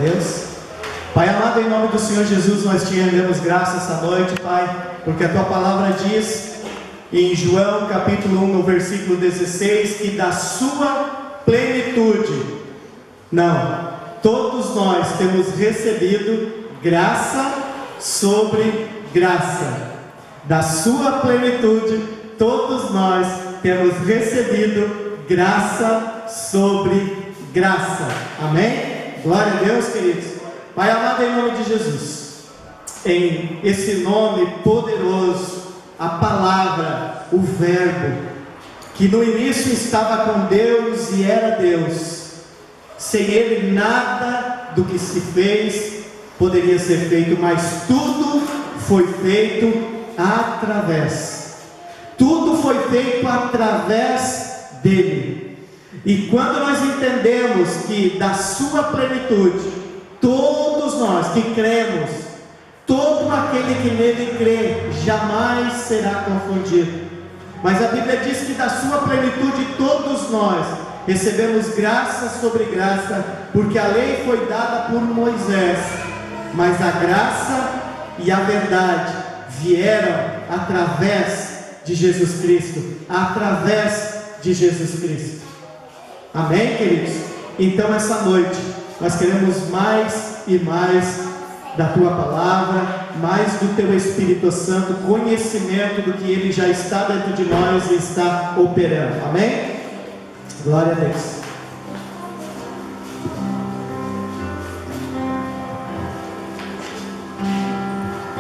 Deus. Pai amado, em nome do Senhor Jesus, nós te rendemos graça essa noite, Pai, porque a Tua palavra diz em João capítulo 1, no versículo 16, que da Sua plenitude, todos nós temos recebido graça sobre graça. Da Sua plenitude, todos nós temos recebido graça sobre graça. Amém? Glória a Deus, queridos. Pai amado, em nome de Jesus, em esse nome poderoso, a palavra, o verbo, que no início estava com Deus e era Deus, sem Ele nada do que se fez poderia ser feito, mas tudo foi feito através, tudo foi feito através dele. E quando nós entendemos que da Sua plenitude, todos nós que cremos, todo aquele que nele crê, jamais será confundido. Mas a Bíblia diz que da Sua plenitude todos nós recebemos graça sobre graça, porque a lei foi dada por Moisés, mas a graça e a verdade vieram através de Jesus Cristo, através de Jesus Cristo. Amém, queridos? Então essa noite nós queremos mais e mais da Tua palavra, mais do Teu Espírito Santo, conhecimento do que Ele já está dentro de nós e está operando. Amém? Glória a Deus.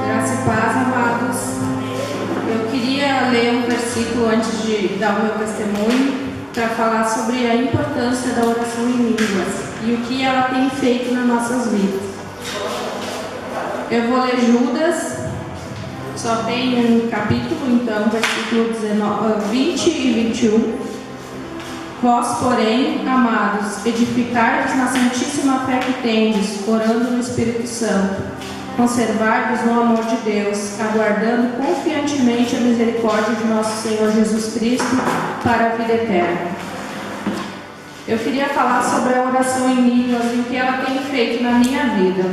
Graça e paz, amados. Eu queria ler um versículo antes de dar o meu testemunho, para falar sobre a importância da oração em línguas e o que ela tem feito nas nossas vidas. Eu vou ler Judas, só tem um capítulo, então, versículo 20 e 21. Vós, porém, amados, edificai-vos na santíssima fé que tendes, orando no Espírito Santo. Conservai-vos no amor de Deus, aguardando confiantemente a misericórdia de nosso Senhor Jesus Cristo para a vida eterna. Eu queria falar sobre a oração em línguas e o que ela tem feito na minha vida.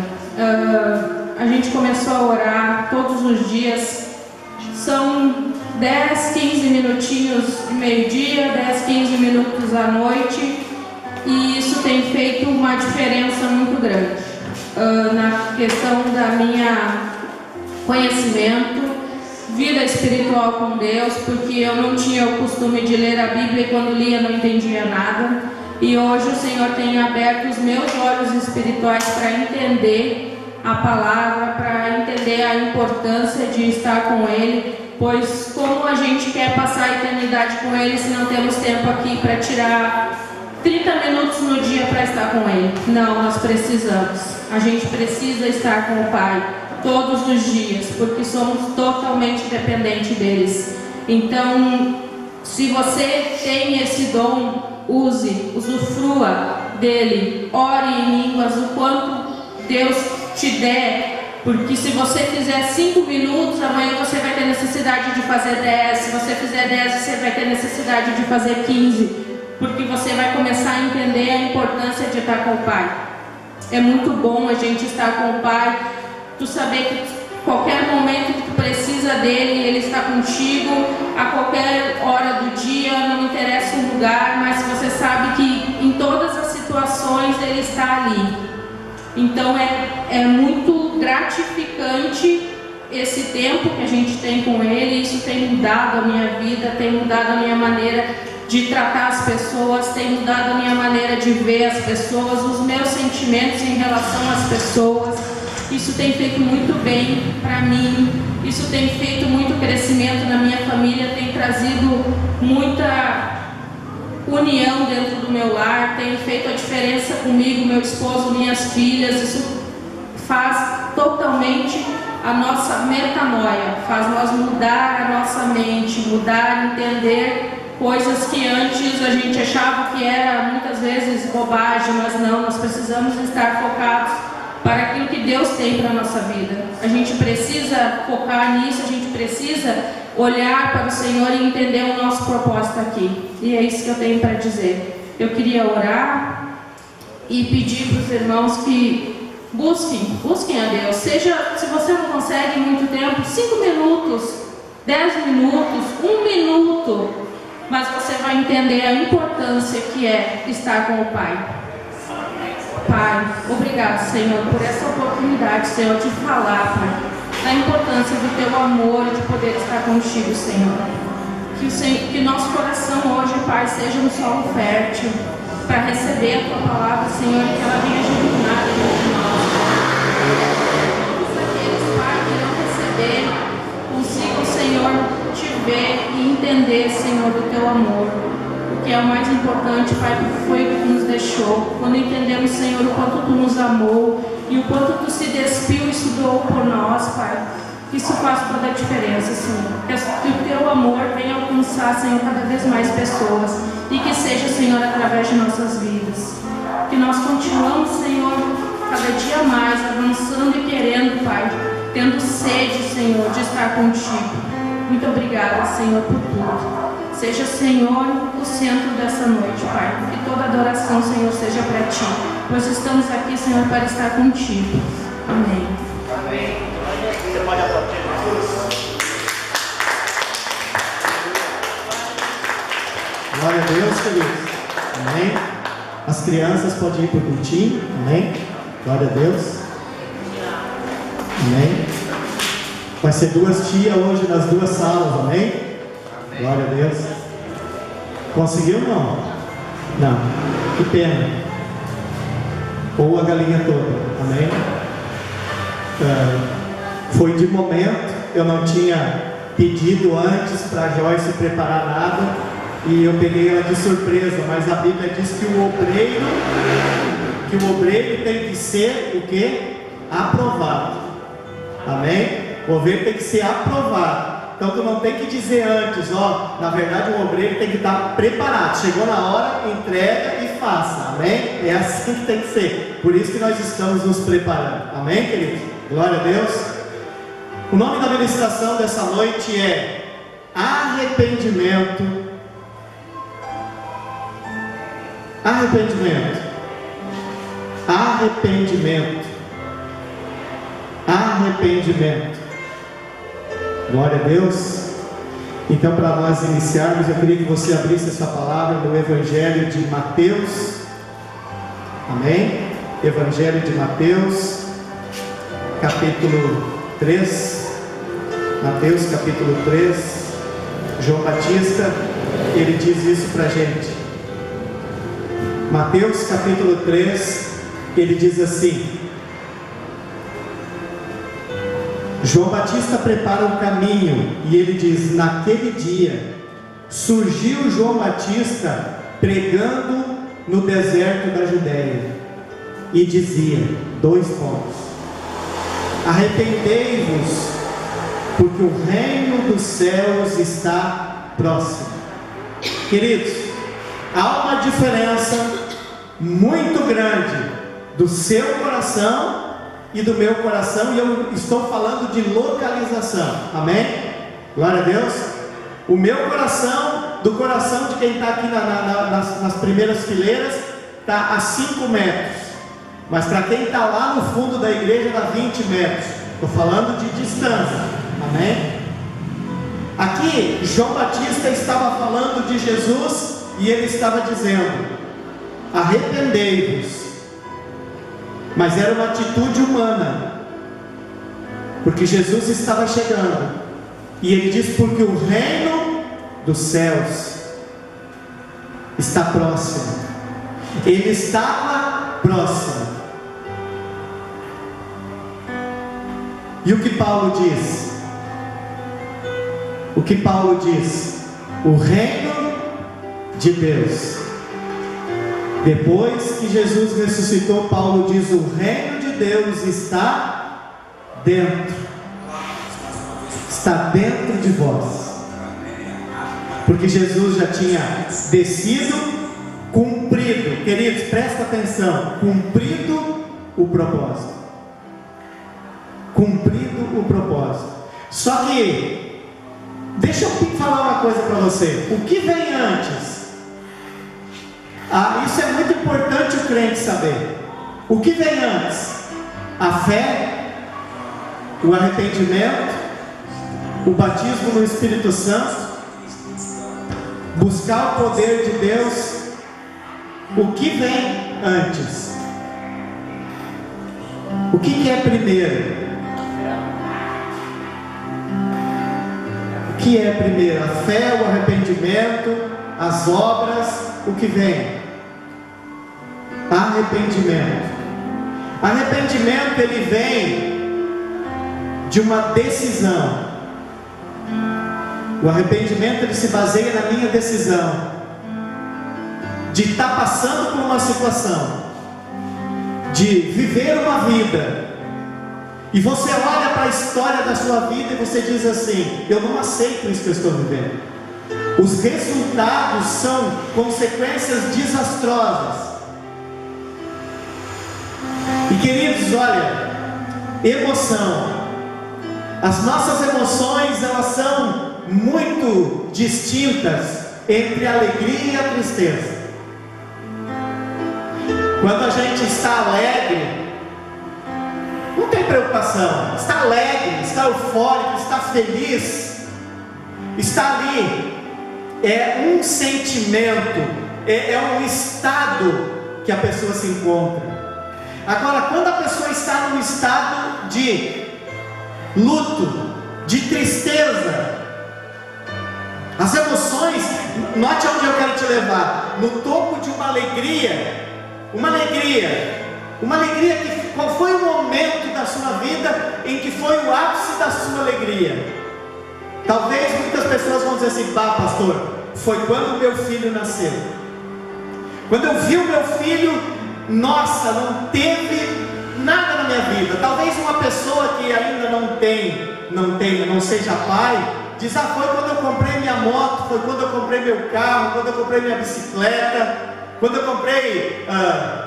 A gente começou a orar todos os dias, são 10, 15 minutinhos de meio-dia, 10, 15 minutos à noite, e isso tem feito uma diferença muito grande na questão da minha conhecimento, vida espiritual com Deus, porque eu não tinha o costume de ler a Bíblia e quando lia não entendia nada, e hoje o Senhor tem aberto os meus olhos espirituais para entender a palavra, para entender a importância de estar com Ele, pois como a gente quer passar a eternidade com Ele se não temos tempo aqui para tirar 30 minutos no dia para estar com Ele? Não, nós precisamos. A gente precisa estar com o Pai todos os dias, porque somos totalmente dependentes deles. Então, se você tem esse dom, use, usufrua dele, ore em línguas o quanto Deus te der, porque se você fizer 5 minutos, amanhã você vai ter necessidade de fazer 10, se você fizer 10, você vai ter necessidade de fazer 15, porque você vai começar a entender a importância de estar com o Pai. É muito bom a gente estar com o Pai, tu saber que qualquer momento que tu precisa dele, ele está contigo, a qualquer hora do dia, não interessa o lugar, mas você sabe que em todas as situações ele está ali. Então é muito gratificante esse tempo que a gente tem com ele. Isso tem mudado a minha vida, tem mudado a minha maneira de tratar as pessoas, tem mudado a minha maneira de ver as pessoas, os meus sentimentos em relação às pessoas. Isso tem feito muito bem para mim, isso tem feito muito crescimento na minha família, tem trazido muita união dentro do meu lar, tem feito a diferença comigo, meu esposo, minhas filhas. Isso faz totalmente a nossa metanoia, faz nós mudar a nossa mente, mudar, entender coisas que antes a gente achava que era muitas vezes bobagem, mas não, nós precisamos estar focados para aquilo que Deus tem para a nossa vida. A gente precisa focar nisso, a gente precisa olhar para o Senhor e entender o nosso propósito aqui. E é isso que eu tenho para dizer. Eu queria orar e pedir para os irmãos que Busquem a Deus. Se você não consegue muito tempo, 5 minutos, 10 minutos, 1 minuto, mas você vai entender a importância que é estar com o Pai. Pai, obrigado, Senhor, por essa oportunidade, Senhor, de falar, Pai, da importância do Teu amor e de poder estar contigo, Senhor. Que nosso coração hoje, Pai, seja um solo fértil para receber a Tua palavra, Senhor, e que ela venha germinar dentro de nós. Todos aqueles, Pai, que não receber, consigam, Senhor, te ver e entender, Senhor, do Teu amor. O que é o mais importante, Pai, porque foi o que Tu nos deixou. Quando entendemos, Senhor, o quanto Tu nos amou e o quanto Tu se despiu e se doou por nós, Pai, isso faz toda a diferença, Senhor. Que o Teu amor venha alcançar, Senhor, cada vez mais pessoas e que seja, Senhor, através de nossas vidas. Que nós continuamos, Senhor, cada dia mais avançando e querendo, Pai, tendo sede, Senhor, de estar contigo. Muito obrigada, Senhor, por tudo. Seja, Senhor, o centro dessa noite, Pai. Que toda adoração, Senhor, seja para Ti. Nós estamos aqui, Senhor, para estar contigo. Amém. Amém. Você pode aplaudir Jesus. Glória a Deus, queridos. Amém. As crianças podem ir para o cultinho. Amém. Glória a Deus. Amém. Vai ser 2 tias hoje nas 2 salas. Amém. Glória a Deus. Conseguiu ou não? Não. Que pena. Ou a galinha toda. Amém. Foi de momento. Eu não tinha pedido antes para a Joyce preparar nada. E eu peguei ela de surpresa. Mas a Bíblia diz que o obreiro tem que ser o quê? Aprovado. Amém? O obreiro tem que ser aprovado. Então tu não tem que dizer antes, ó, na verdade o obreiro tem que estar preparado. Chegou na hora, entrega e faça. Amém? É assim que tem que ser. Por isso que nós estamos nos preparando. Amém, queridos? Glória a Deus. O nome da ministração dessa noite é Arrependimento. Arrependimento. Arrependimento. Arrependimento. Glória a Deus. Então, para nós iniciarmos, eu queria que você abrisse essa palavra no Evangelho de Mateus. Amém? Evangelho de Mateus, capítulo 3. Mateus, capítulo 3. João Batista, ele diz isso para a gente. Mateus, capítulo 3, ele diz assim: João Batista prepara um caminho e ele diz: naquele dia surgiu João Batista pregando no deserto da Judéia e dizia, 2 pontos: arrependei-vos, porque o reino dos céus está próximo. Queridos, há uma diferença muito grande do seu coração e do meu coração, e eu estou falando de localização. Amém? Glória a Deus. O meu coração, do coração de quem está aqui nas primeiras fileiras, está a 5 metros. Mas para quem está lá no fundo da igreja, dá 20 metros. Estou falando de distância. Amém? Aqui, João Batista estava falando de Jesus e ele estava dizendo: arrependei-vos. Mas era uma atitude humana, porque Jesus estava chegando, e ele diz: porque o reino dos céus está próximo. Ele estava próximo. E o que Paulo diz? O que Paulo diz? O reino de Deus. Depois que Jesus ressuscitou, Paulo diz: o reino de Deus está dentro. Está dentro de vós. Porque Jesus já tinha descido, cumprido. Queridos, presta atenção. Cumprido o propósito. Cumprido o propósito. Só que, deixa eu falar uma coisa para você. O que vem antes? Isso é muito importante o crente saber. O que vem antes? A fé, o arrependimento, o batismo no Espírito Santo, buscar o poder de Deus. O que vem antes? O que é primeiro? O que é primeiro? A fé, o arrependimento, as obras, o que vem? Arrependimento. Arrependimento, ele vem de uma decisão. O arrependimento, ele se baseia na minha decisão de estar passando por uma situação, de viver uma vida, e você olha para a história da sua vida e você diz assim: eu não aceito isso que eu estou vivendo. Os resultados são consequências desastrosas. E queridos, olha, emoção, as nossas emoções, elas são muito distintas entre a alegria e a tristeza. Quando a gente está alegre, não tem preocupação, está alegre, está eufórico, está feliz, está ali, é um sentimento, é um estado que a pessoa se encontra. Agora, quando a pessoa está num estado de luto, de tristeza, as emoções, note onde eu quero te levar, no topo de uma alegria que, qual foi o momento da sua vida em que foi o ápice da sua alegria? Talvez muitas pessoas vão dizer assim: bah, pastor, foi quando meu filho nasceu. Quando eu vi o meu filho, nossa, não teve nada na minha vida. Talvez uma pessoa que ainda não seja pai, diz: ah, foi quando eu comprei minha moto, foi quando eu comprei meu carro, quando eu comprei minha bicicleta, quando eu comprei,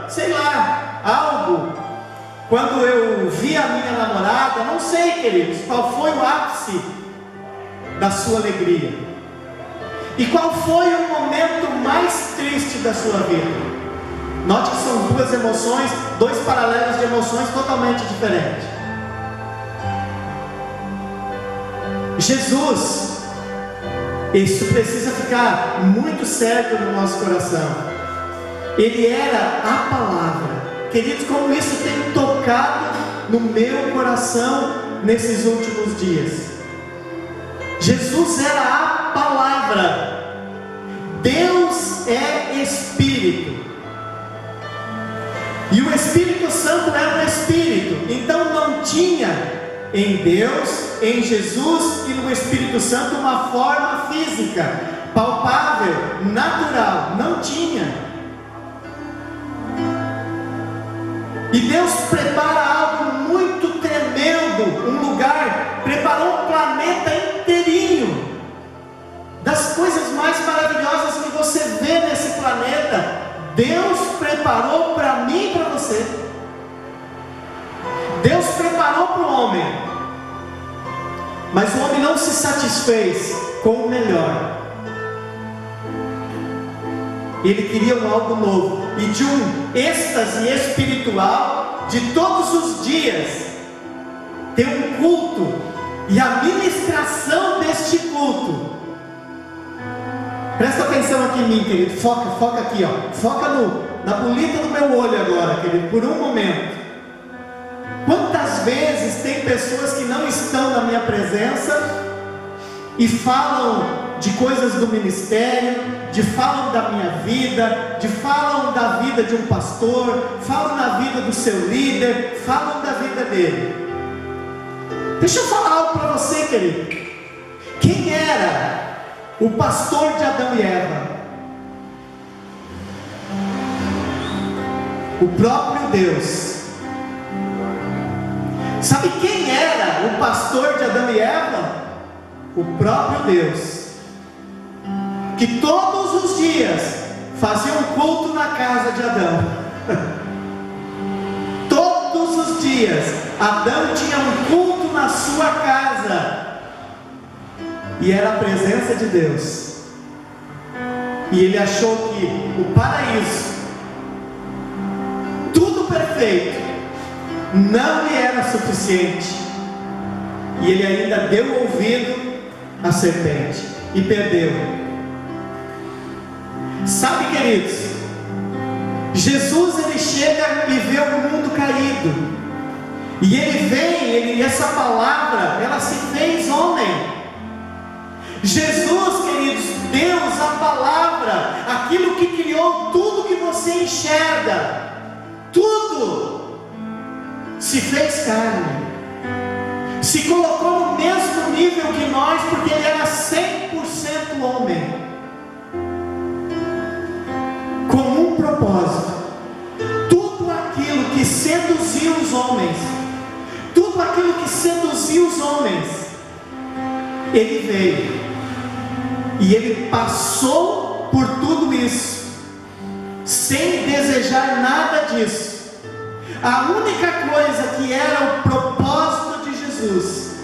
sei lá, algo, quando eu vi a minha namorada. Não sei, queridos, qual foi o ápice da sua alegria, e qual foi o momento mais triste da sua vida. Note que são duas emoções, dois paralelos de emoções totalmente diferentes. Jesus, isso precisa ficar muito certo no nosso coração. Ele era a palavra. Queridos, como isso tem tocado no meu coração nesses últimos dias. Jesus era a palavra. Deus é Espírito, e o Espírito Santo era um Espírito. Então não tinha em Deus, em Jesus e no Espírito Santo uma forma física, palpável, natural. Não tinha. E Deus prepara algo muito tremendo, um lugar, preparou um planeta inteirinho, das coisas mais maravilhosas que você vê nesse planeta, Deus preparou para mim e para você. Deus preparou para o homem, mas o homem não se satisfez com o melhor. Ele queria algo novo, e de um êxtase espiritual de todos os dias ter um culto, e a ministração deste culto. Presta atenção aqui em mim, querido, foca aqui, ó. Foca na bolita do meu olho agora, querido, por um momento. Quantas vezes tem pessoas que não estão na minha presença e falam de coisas do ministério, falam da minha vida, falam da vida de um pastor, falam da vida do seu líder, falam da vida dele. Deixa eu falar algo para você, querido. Quem era o pastor de Adão e Eva? O próprio Deus. Sabe quem era o pastor de Adão e Eva? O próprio Deus, que todos os dias fazia um culto na casa de Adão. Todos os dias Adão tinha um culto na sua casa, e era a presença de Deus. E ele achou que o paraíso, tudo perfeito, não lhe era suficiente, e ele ainda deu ouvido à serpente e perdeu. Sabe, queridos, Jesus ele chega e vê o mundo caído, e ele vem, essa palavra, ela se fez homem. Jesus, queridos, Deus, a palavra, aquilo que criou tudo que você enxerga, tudo, se fez carne, se colocou no mesmo nível que nós, porque ele era 100% homem, com um propósito. Tudo aquilo que seduziu os homens, tudo aquilo que seduziu os homens, ele veio e ele passou por tudo isso, sem desejar nada disso. A única coisa que era o propósito de Jesus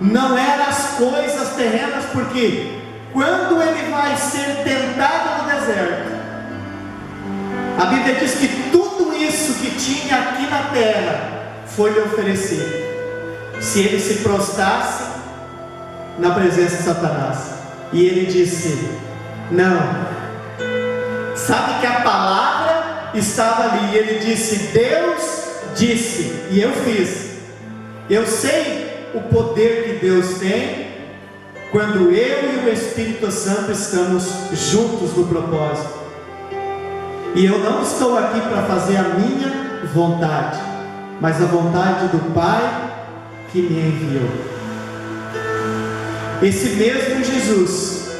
não eram as coisas terrenas, porque quando ele vai ser tentado no deserto, a Bíblia diz que tudo isso que tinha aqui na terra foi lhe oferecido, se ele se prostrasse na presença de Satanás. E ele disse: não. Sabe que a palavra estava ali, e ele disse: Deus disse, e eu fiz. Eu sei o poder que Deus tem quando eu e o Espírito Santo estamos juntos no propósito. E eu não estou aqui para fazer a minha vontade, mas a vontade do Pai que me enviou. Esse mesmo Jesus,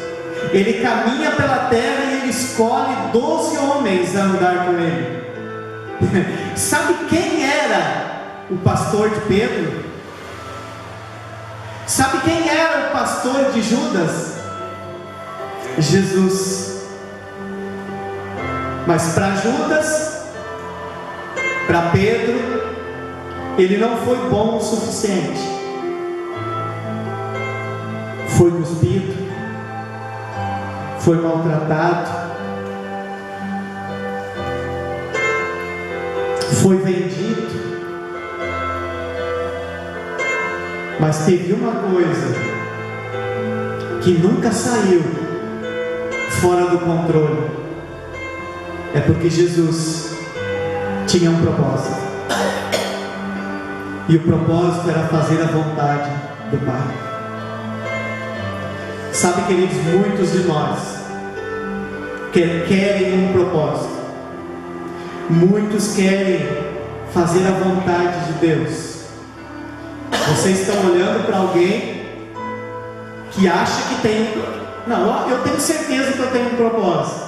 ele caminha pela terra e ele escolhe 12 homens a andar com ele. Sabe quem era o pastor de Pedro? Sabe quem era o pastor de Judas? Jesus. Mas para Judas, para Pedro, ele não foi bom o suficiente. Foi cuspido, foi maltratado, foi vendido. Mas teve uma coisa que nunca saiu fora do controle, é porque Jesus tinha um propósito, e o propósito era fazer a vontade do Pai. Sabe, queridos, muitos de nós querem um propósito, muitos querem fazer a vontade de Deus. Vocês estão olhando para alguém que acha que tem, não, eu tenho certeza que eu tenho um propósito,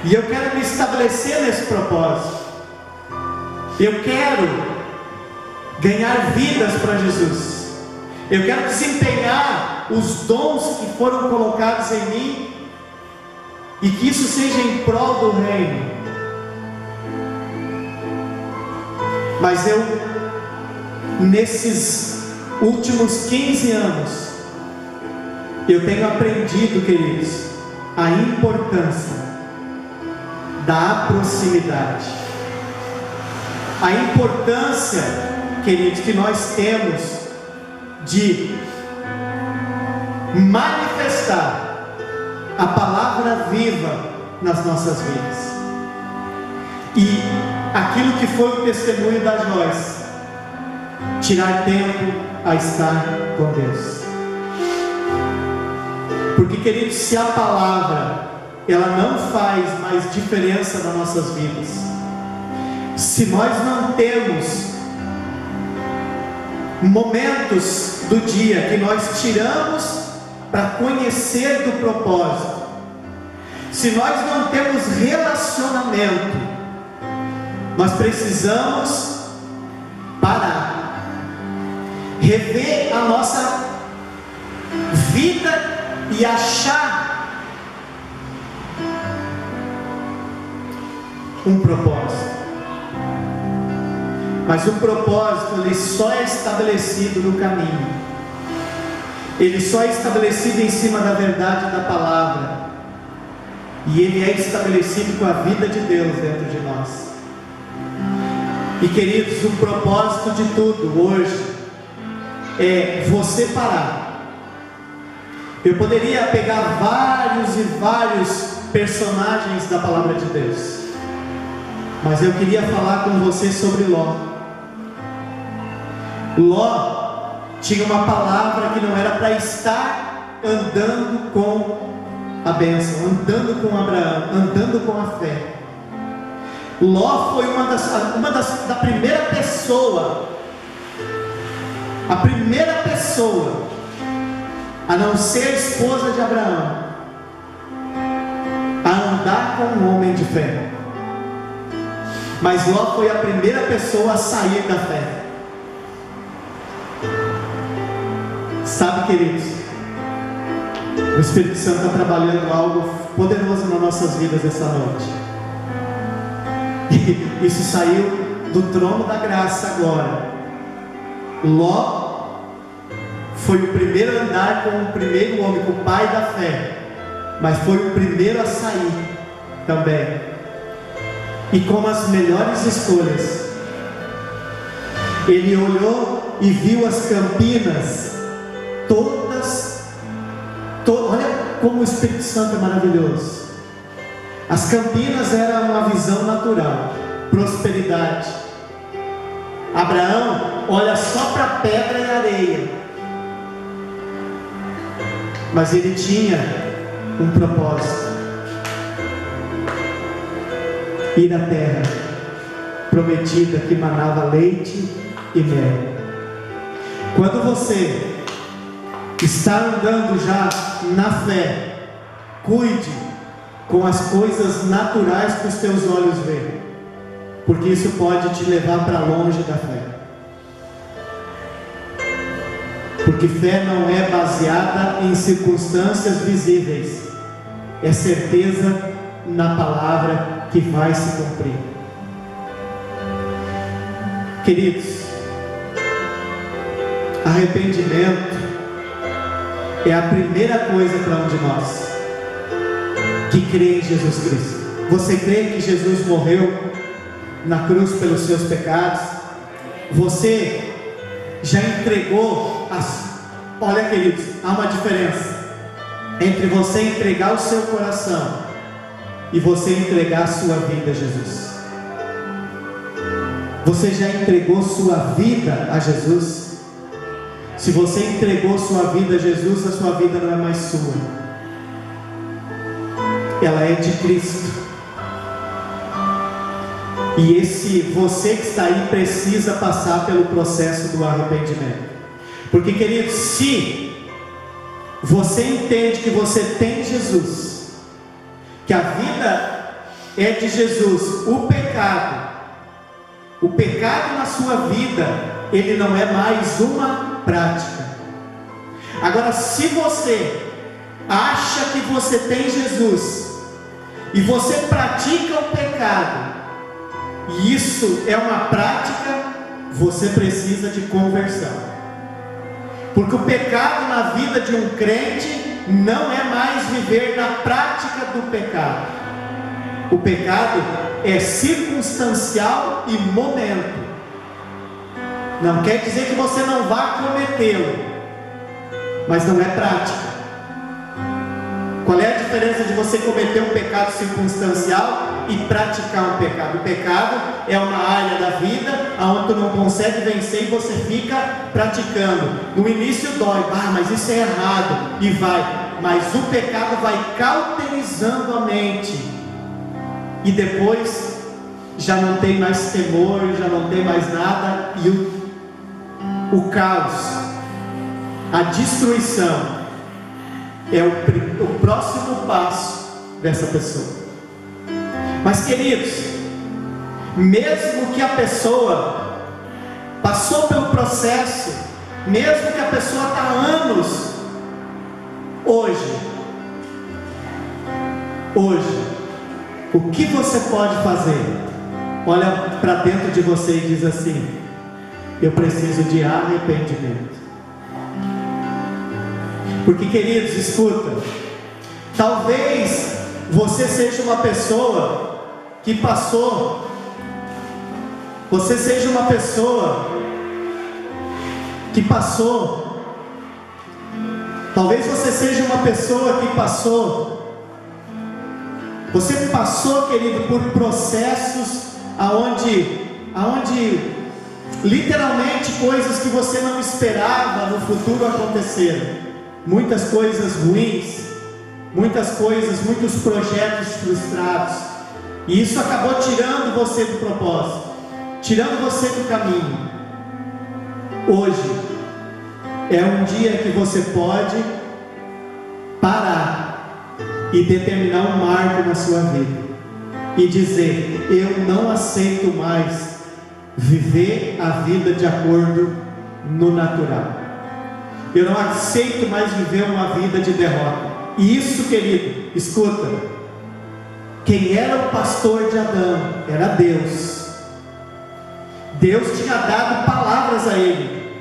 e eu quero me estabelecer nesse propósito. Eu quero ganhar vidas para Jesus. Eu quero desempenhar os dons que foram colocados em mim, e que isso seja em prol do reino. Mas eu, nesses últimos 15 anos, eu tenho aprendido, queridos, a importância da proximidade, a importância, queridos, que nós temos de manifestar a palavra viva nas nossas vidas. E aquilo que foi o testemunho da Joyce, tirar tempo a estar com Deus. Porque, queridos, se a palavra ela não faz mais diferença nas nossas vidas, se nós não temos momentos do dia que nós tiramos para conhecer do propósito, se nós não temos relacionamento, nós precisamos parar, rever a nossa vida e achar um propósito. Mas o propósito, ele só é estabelecido no caminho, ele só é estabelecido em cima da verdade da palavra, e ele é estabelecido com a vida de Deus dentro de nós. E queridos, o propósito de tudo hoje é você parar. Eu poderia pegar vários e vários personagens da palavra de Deus, mas eu queria falar com você sobre Ló. Ló tinha uma palavra que não era para estar andando com a bênção, andando com Abraão, andando com a fé. Ló foi da primeira pessoa, a primeira pessoa, a não ser a esposa de Abraão, a andar com um homem de fé. Mas Ló foi a primeira pessoa a sair da fé. Sabe, queridos, o Espírito Santo está trabalhando algo poderoso nas nossas vidas essa noite. E isso saiu do trono da graça agora. Ló foi o primeiro a andar com o primeiro homem, com o pai da fé, mas foi o primeiro a sair também, e com as melhores escolhas. Ele olhou e viu as campinas todas, olha como o Espírito Santo é maravilhoso. As campinas eram uma visão natural, prosperidade. Abraão olha só para pedra e areia, mas ele tinha um propósito: ir à terra prometida que manava leite e mel. Quando você está andando já na fé, cuide com as coisas naturais que os teus olhos veem, porque isso pode te levar para longe da fé. Porque fé não é baseada em circunstâncias visíveis, é certeza na palavra que vai se cumprir. Queridos, arrependimento é a primeira coisa para um de nós que crê em Jesus Cristo. Você crê que Jesus morreu na cruz pelos seus pecados? Você já entregou Olha, queridos, há uma diferença entre você entregar o seu coração e você entregar a sua vida a Jesus. Você já entregou sua vida a Jesus? Se você entregou sua vida a Jesus, a sua vida não é mais sua, ela é de Cristo. E você que está aí precisa passar pelo processo do arrependimento. Porque, queridos, se você entende que você tem Jesus, que a vida é de Jesus, o pecado na sua vida, ele não é mais uma prática. Agora, se você acha que você tem Jesus e você pratica o pecado, e isso é uma prática, você precisa de conversão. Porque o pecado na vida de um crente não é mais viver na prática do pecado. O pecado é circunstancial e momento. Não quer dizer que você não vá cometê-lo, mas não é prática. Qual é a diferença de você cometer um pecado circunstancial e praticar um pecado? O pecado é uma área da vida onde tu não consegue vencer e você fica praticando. No início dói, mas isso é errado, e vai. Mas o pecado vai cauterizando a mente, e depois já não tem mais temor, já não tem mais nada, e o caos, a destruição é o próximo passo dessa pessoa. Mas, queridos, mesmo que a pessoa passou pelo processo, mesmo que a pessoa está há anos, hoje, o que você pode fazer? Olha para dentro de você e diz assim: eu preciso de arrependimento. Porque, queridos, escuta, talvez você seja uma pessoa que passou você seja uma pessoa que passou, talvez você seja uma pessoa que você passou, querido, por processos aonde literalmente coisas que você não esperava no futuro aconteceram, muitas coisas ruins, muitas coisas, muitos projetos frustrados, e isso acabou tirando você do propósito, tirando você do caminho. Hoje é um dia que você pode parar e determinar um marco na sua vida e dizer: eu não aceito mais viver a vida de acordo no natural, eu não aceito mais viver uma vida de derrota. E isso, querido, escuta, quem era o pastor de Adão era Deus. Deus tinha dado palavras a ele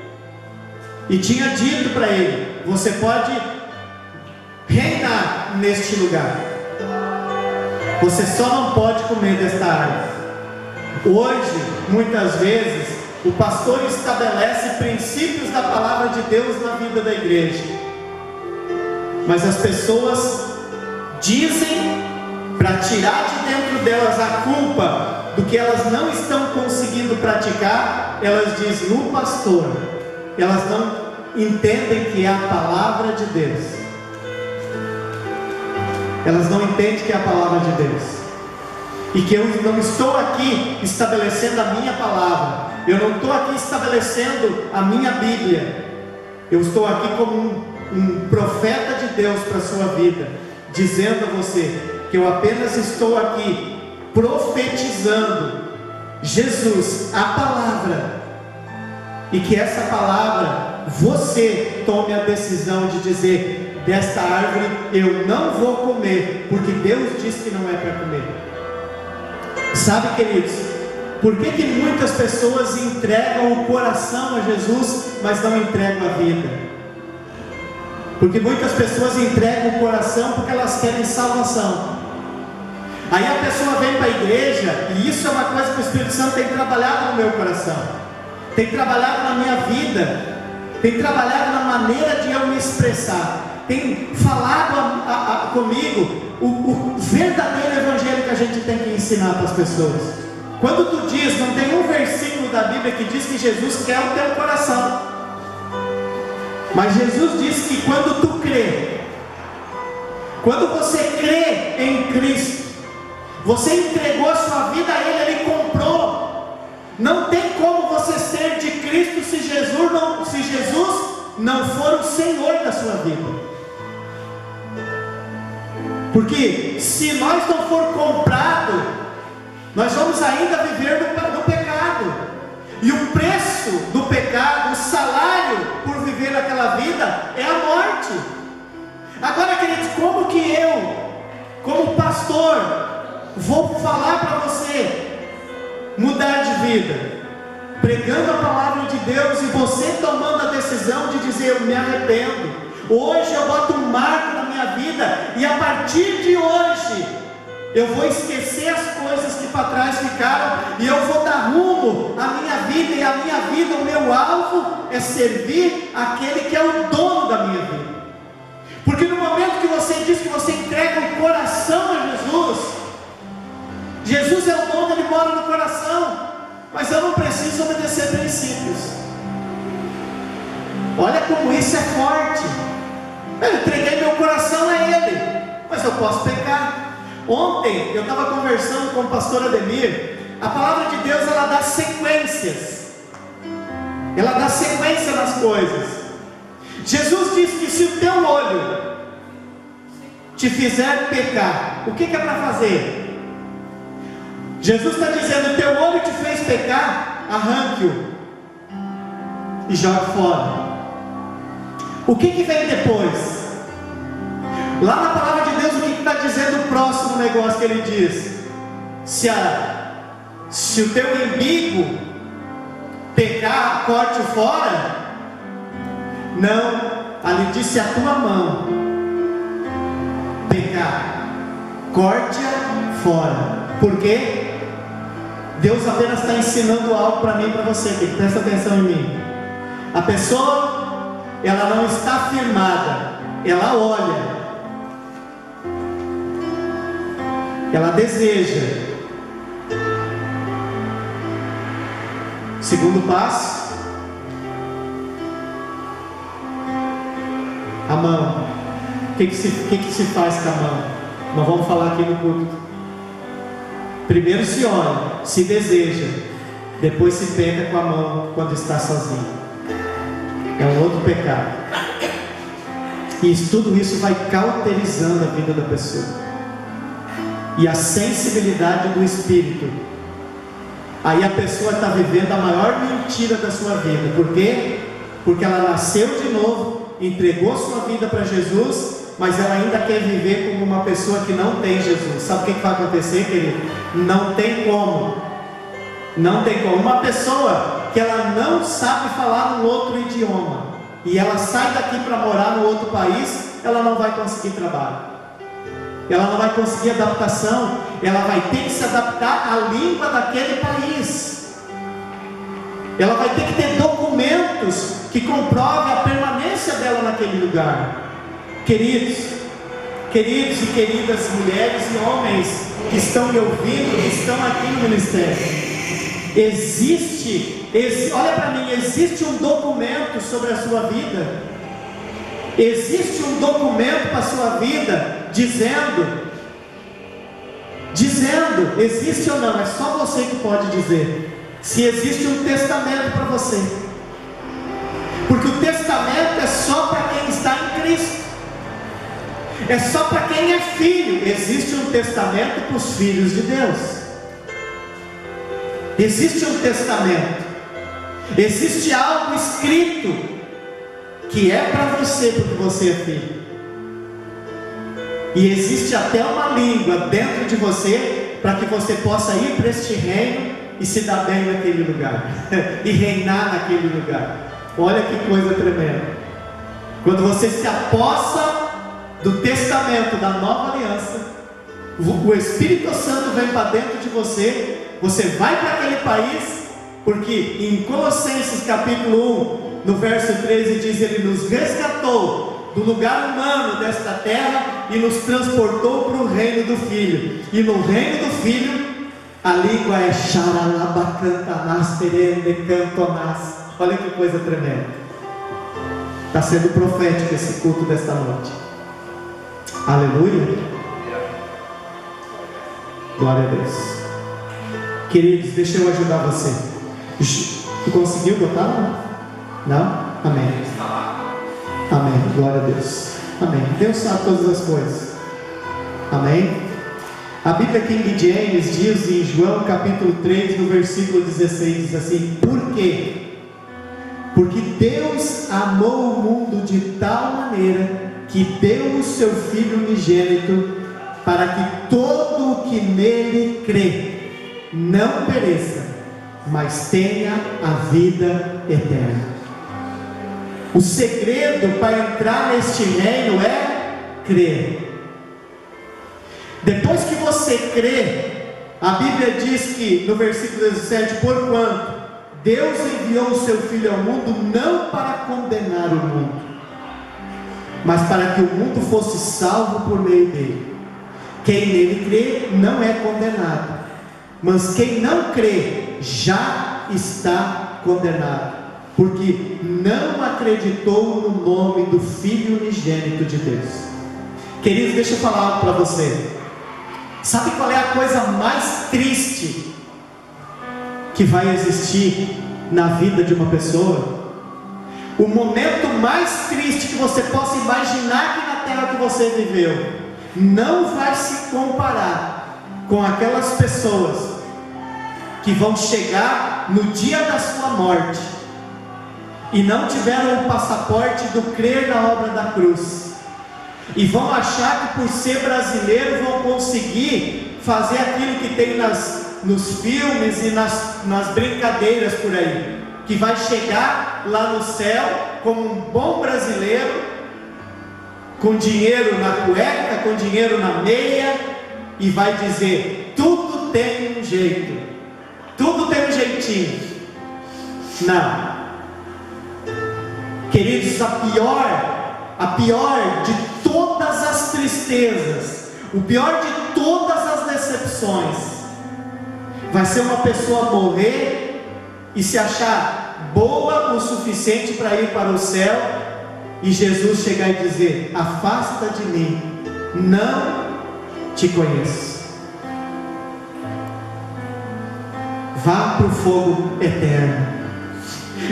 e tinha dito para ele: você pode reinar neste lugar, você só não pode comer desta árvore. Hoje, muitas vezes, o pastor estabelece princípios da palavra de Deus na vida da igreja, mas as pessoas dizem, para tirar de dentro delas a culpa do que elas não estão conseguindo praticar, elas dizem: o pastor. Elas não entendem que é a palavra de Deus. Elas não entendem que é a palavra de Deus, e que eu não estou aqui estabelecendo a minha palavra, eu não estou aqui estabelecendo a minha Bíblia, eu estou aqui como um profeta de Deus para a sua vida, dizendo a você que eu apenas estou aqui profetizando Jesus, a palavra, e que essa palavra, você tome a decisão de dizer: desta árvore eu não vou comer, porque Deus disse que não é para comer. Sabe, queridos, por que muitas pessoas entregam o coração a Jesus, mas não entregam a vida? Porque muitas pessoas entregam o coração porque elas querem salvação. Aí a pessoa vem para a igreja, e isso é uma coisa que o Espírito Santo tem trabalhado no meu coração, tem trabalhado na minha vida, tem trabalhado na maneira de eu me expressar, tem falado comigo o verdadeiro evangelho que a gente tem que ensinar para as pessoas. Quando tu diz, não tem um versículo da Bíblia que diz que Jesus quer o teu coração, mas Jesus diz que quando tu crê, quando você crê em Cristo, você entregou a sua vida a Ele, Ele comprou. Não tem como você ser de Cristo se Jesus não for o Senhor da sua vida. Porque se nós não for comprado, nós vamos ainda viver no pecado. E o preço do pecado, o salário por viver aquela vida é a morte. Agora, queridos, como que eu, como pastor, vou falar para você mudar de vida? Pregando a palavra de Deus e você tomando a decisão de dizer: eu me arrependo. Hoje eu boto um marco na minha vida, e a partir de hoje eu vou esquecer as coisas que para trás ficaram, e eu vou dar rumo à minha vida, e a minha vida, o meu alvo é servir aquele que é o dono da minha vida. Porque no momento que você diz que você entrega o coração a Jesus, Jesus é o dono, Ele mora no coração, mas eu não preciso obedecer princípios. Olha como isso é forte. Eu entreguei meu coração a Ele, mas eu posso pecar. Ontem eu estava conversando com o pastor Ademir. A palavra de Deus, ela dá sequências, ela dá sequência nas coisas. Jesus disse que se o teu olho te fizer pecar, o que é para fazer? Jesus está dizendo: o teu olho te fez pecar, arranque-o e jogue fora. O que vem depois? Lá na palavra de Deus, o que está dizendo o próximo negócio que ele diz? Se o teu inimigo pecar, corte-o fora. Não, ali disse: a tua mão pecar, corte-a fora. Por quê? Deus apenas está ensinando algo para mim e para você, que presta atenção em mim. A pessoa, ela não está firmada, ela olha, ela deseja. Segundo passo, a mão. O que se faz com a mão? Nós vamos falar aqui no culto. Primeiro se olha, se deseja, depois se peca com a mão quando está sozinho. É um outro pecado. E tudo isso vai cauterizando a vida da pessoa. E a sensibilidade do espírito. Aí a pessoa está vivendo a maior mentira da sua vida. Por quê? Porque ela nasceu de novo, entregou sua vida para Jesus, mas ela ainda quer viver como uma pessoa que não tem Jesus. Sabe o que vai acontecer, querido? Não tem como. Não tem como. Uma pessoa que ela não sabe falar um outro idioma, e ela sai daqui para morar no outro país, ela não vai conseguir trabalho, ela não vai conseguir adaptação, ela vai ter que se adaptar à língua daquele país, ela vai ter que ter documentos que comprovem a permanência dela naquele lugar. Queridos e queridas mulheres e homens que estão me ouvindo, que estão aqui no ministério, olha para mim, existe um documento sobre a sua vida, existe um documento para a sua vida, dizendo, existe ou não, é só você que pode dizer, se existe um testamento para você, porque o testamento é só para quem está em Cristo, é só para quem é filho. Existe um testamento para os filhos de Deus. Existe um testamento, existe algo escrito que é para você, porque você é filho, e existe até uma língua dentro de você, para que você possa ir para este reino e se dar bem naquele lugar e reinar naquele lugar. Olha que coisa tremenda, quando você se apossa do testamento da nova aliança, o Espírito Santo vem para dentro de você. Você vai para aquele país, porque em Colossenses capítulo 1, no verso 13 diz: Ele nos resgatou do lugar humano desta terra e nos transportou para o reino do Filho. E no reino do Filho, a língua é Xaralabacantanás Terende Cantonás. Olha que coisa tremenda. Está sendo profético esse culto desta noite. Aleluia. Glória a Deus. Queridos, deixa eu ajudar você. Tu conseguiu botar? Não? Amém. Amém. Glória a Deus. Amém. Deus sabe todas as coisas. Amém. A Bíblia King James diz em João capítulo 3, no versículo 16, diz assim: por quê? Porque Deus amou o mundo de tal maneira que deu o seu Filho unigênito, para que todo o que nele crê não pereça, mas tenha a vida eterna. O segredo para entrar neste reino é crer. Depois que você crê, a Bíblia diz que no versículo 17: porquanto Deus enviou o seu Filho ao mundo não para condenar o mundo, mas para que o mundo fosse salvo por meio dele. Quem nele crê não é condenado, mas quem não crê já está condenado, porque não acreditou no nome do Filho unigênito de Deus. Queridos, deixa eu falar algo para você. Sabe qual é a coisa mais triste que vai existir na vida de uma pessoa? O momento mais triste que você possa imaginar aqui na terra que você viveu não vai se comparar com aquelas pessoas que vão chegar no dia da sua morte e não tiveram o passaporte do crer na obra da cruz, e vão achar que por ser brasileiro vão conseguir fazer aquilo que tem nos filmes e nas brincadeiras por aí, que vai chegar lá no céu como um bom brasileiro, com dinheiro na cueca, com dinheiro na meia, e vai dizer: tudo tem um jeito, tudo tem um jeitinho. Não. Queridos, a pior de todas as tristezas, o pior de todas as decepções, vai ser uma pessoa morrer e se achar boa o suficiente para ir para o céu, e Jesus chegar e dizer: afasta de mim, não te conheço. Vá para o fogo eterno.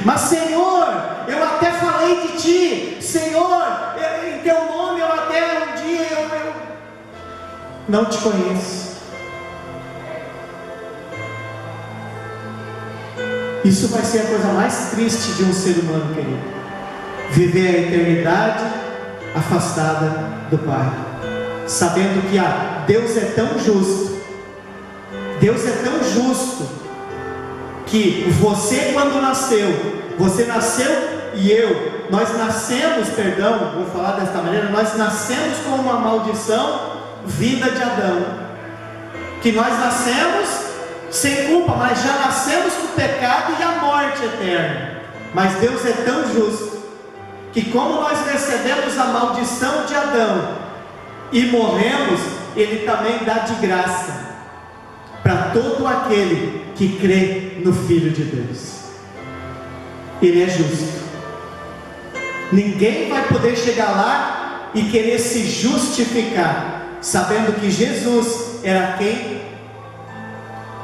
Mas Senhor, eu até falei de Ti, Senhor, em Teu nome eu até um dia eu não te conheço. Isso vai ser a coisa mais triste de um ser humano, querido. Viver a eternidade afastada do Pai, sabendo que Deus é tão justo, Deus é tão justo, que você, quando nasceu, você nasceu e nós nascemos, vou falar desta maneira, nós nascemos com uma maldição vinda de Adão, que nós nascemos sem culpa, mas já nascemos com o pecado e a morte eterna. Mas Deus é tão justo, que como nós recebemos a maldição de Adão e morremos, Ele também dá de graça para todo aquele que crê no Filho de Deus. Ele é justo. Ninguém vai poder chegar lá e querer se justificar, sabendo que Jesus era quem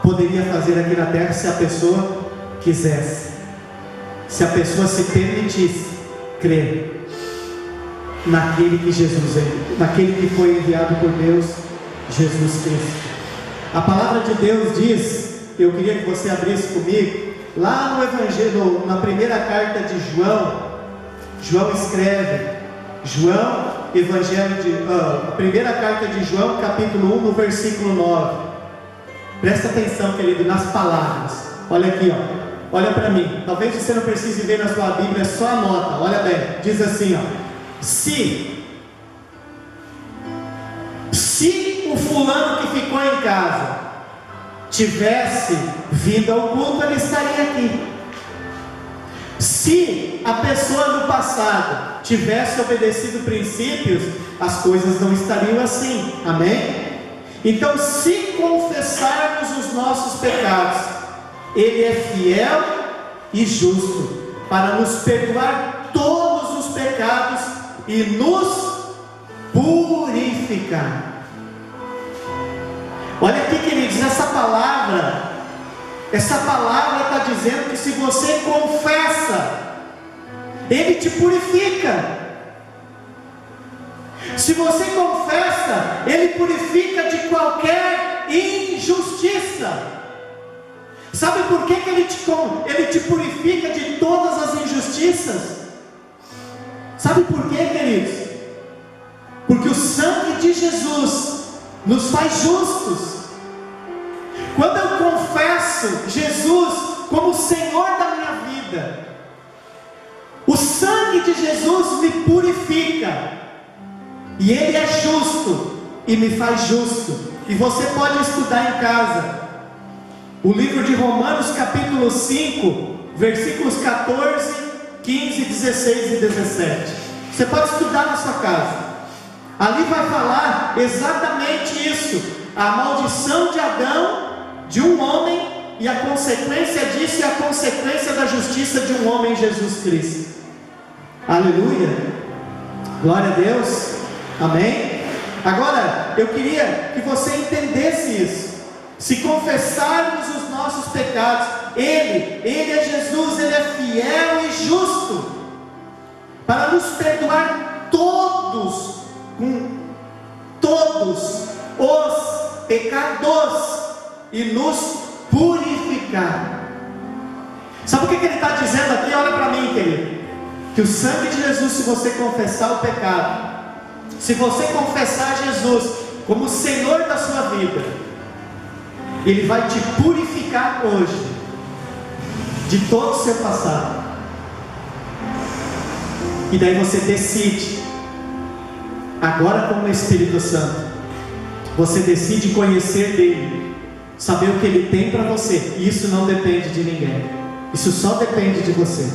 poderia fazer aqui na terra, se a pessoa quisesse, se a pessoa se permitisse crer naquele que Jesus é, naquele que foi enviado por Deus, Jesus Cristo. A palavra de Deus diz, eu queria que você abrisse comigo, lá no Evangelho, na primeira carta de João escreve, a primeira carta de João, capítulo 1, no versículo 9. Presta atenção, querido, nas palavras. Olha aqui, olha para mim. Talvez você não precise ver na sua Bíblia, só anota. Olha bem, diz assim, se o fulano que ficou em casa tivesse vindo ao culto, ele estaria aqui. Se a pessoa do passado tivesse obedecido princípios, as coisas não estariam assim. Amém? Então, se confessarmos os nossos pecados, Ele é fiel e justo para nos perdoar todos os pecados e nos purificar. Olha aqui, queridos, essa palavra está dizendo que se você confessa, Ele te purifica. Se você confessa, Ele purifica de qualquer injustiça. Sabe por que Ele te purifica de todas as injustiças? Sabe por quê, queridos? Porque o sangue de Jesus nos faz justos. Quando eu confesso Jesus como Senhor da minha vida, o sangue de Jesus me purifica, e Ele é justo e me faz justo. E você pode estudar em casa o livro de Romanos capítulo 5, versículos 14, 15, 16 e 17. Você pode estudar na sua casa. Ali vai falar exatamente isso: a maldição de Adão, de um homem, e a consequência disso é a consequência da justiça de um homem, Jesus Cristo. Aleluia, glória a Deus, amém? Agora, eu queria que você entendesse isso. Se confessarmos os nossos pecados, Ele é Jesus, Ele é fiel e justo para nos perdoar todos os pecados e nos purificar. Sabe o que Ele está dizendo aqui? Olha para mim, querido, que o sangue de Jesus, se você confessar o pecado, se você confessar Jesus como Senhor da sua vida, Ele vai te purificar hoje de todo o seu passado. E daí você decide, agora como Espírito Santo, você decide conhecer dele saber o que Ele tem para você. E isso não depende de ninguém, isso só depende de você.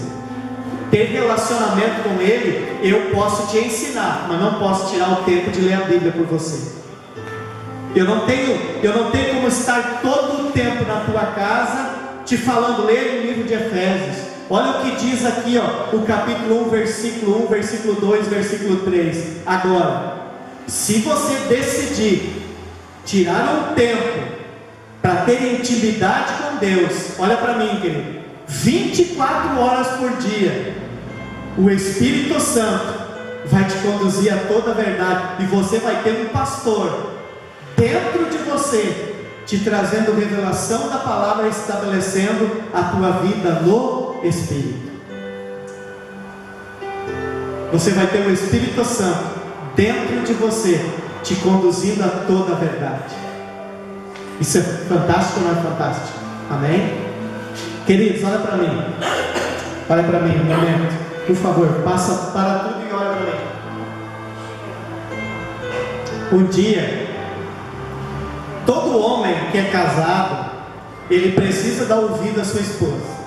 Ter relacionamento com Ele, eu posso te ensinar, mas não posso tirar o tempo de ler a Bíblia por você. Eu não tenho como estar todo o tempo na tua casa te falando, leia o livro de Efésios. Olha o que diz aqui, ó, o capítulo 1, versículo 1, versículo 2, versículo 3. Agora, se você decidir tirar um tempo para ter intimidade com Deus, olha para mim, querido, 24 horas por dia, o Espírito Santo vai te conduzir a toda a verdade, e você vai ter um pastor dentro de você, te trazendo revelação da palavra, estabelecendo a tua vida no Espírito. Você vai ter o Espírito Santo dentro de você, te conduzindo a toda a verdade. Isso é fantástico ou não é fantástico? Amém? Queridos, olha para mim. Olha para mim um momento. Por favor, passa para tudo e olha para mim. Um dia, todo homem que é casado, ele precisa dar ouvido à sua esposa.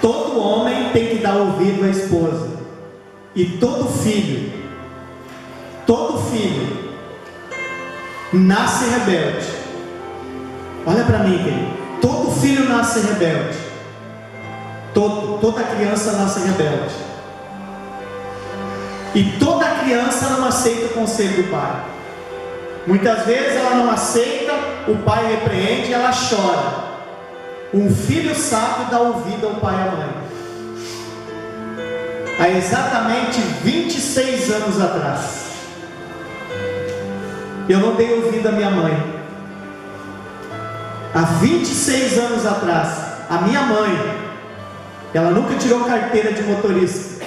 Todo homem tem que dar ouvido à esposa. E todo filho nasce rebelde. Olha para mim, querido. Todo filho nasce rebelde. Toda criança nasce rebelde. E toda criança não aceita o conselho do pai. Muitas vezes ela não aceita, o pai repreende e ela chora. Um filho sábio dá ouvido ao pai e à mãe. Há exatamente 26 anos atrás, eu não dei ouvido à minha mãe. Há 26 anos atrás, a minha mãe, ela nunca tirou carteira de motorista.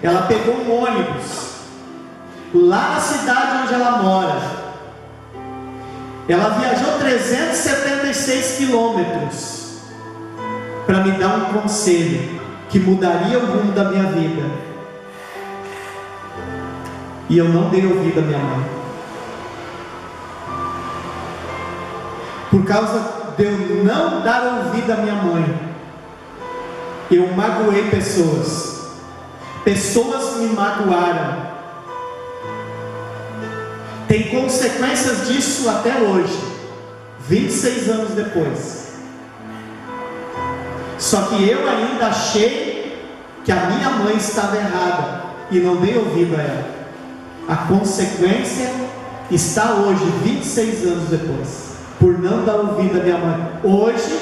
Ela pegou um ônibus lá na cidade onde ela mora. Ela viajou 376 quilômetros para me dar um conselho que mudaria o rumo da minha vida. E eu não dei ouvido à minha mãe. Por causa de eu não dar ouvido à minha mãe, eu magoei pessoas. Pessoas me magoaram. Tem consequências disso até hoje, 26 anos depois. Só que eu ainda achei que a minha mãe estava errada e não dei ouvido a ela. A consequência está hoje, 26 anos depois, por não dar ouvido à minha mãe. Hoje,